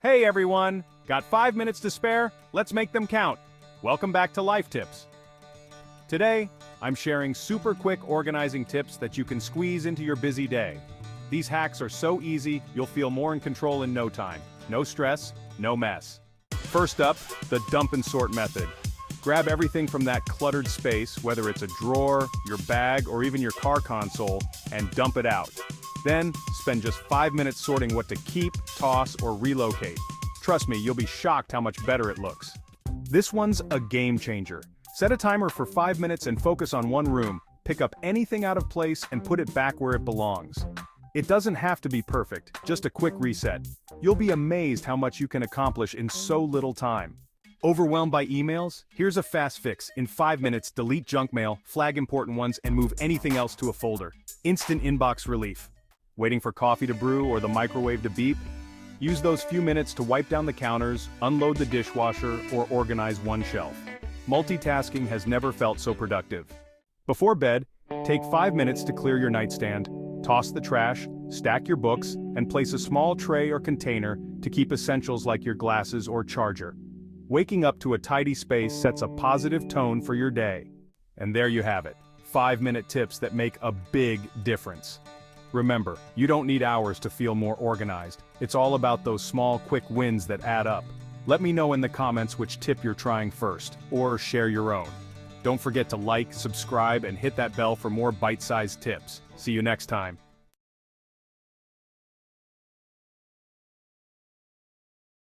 Hey everyone! Got 5 minutes to spare? Let's make them count. Welcome back to Life Tips. Today, I'm sharing super quick organizing tips that you can squeeze into your busy day. These hacks are so easy, you'll feel more in control in no time. No stress, no mess. First up, the dump and sort method. Grab everything from that cluttered space, whether it's a drawer, your bag, or even your car console, and dump it out. Then, spend just 5 minutes sorting what to keep, toss, or relocate. Trust me, you'll be shocked how much better it looks. This one's a game changer. Set a timer for 5 minutes and focus on one room. Pick up anything out of place and put it back where it belongs. It doesn't have to be perfect, just a quick reset. You'll be amazed how much you can accomplish in so little time. Overwhelmed by emails? Here's a fast fix. In 5 minutes, delete junk mail, flag important ones, and move anything else to a folder. Instant inbox relief. Waiting for coffee to brew or the microwave to beep? Use those few minutes to wipe down the counters, unload the dishwasher, or organize one shelf. Multitasking has never felt so productive. Before bed, take 5 minutes to clear your nightstand, toss the trash, stack your books, and place a small tray or container to keep essentials like your glasses or charger. Waking up to a tidy space sets a positive tone for your day. And there you have it, 5-minute tips that make a big difference. Remember, you don't need hours to feel more organized. It's all about those small, quick wins that add up. Let me know in the comments which tip you're trying first, or share your own. Don't forget to like, subscribe, and hit that bell for more bite-sized tips. See you next time.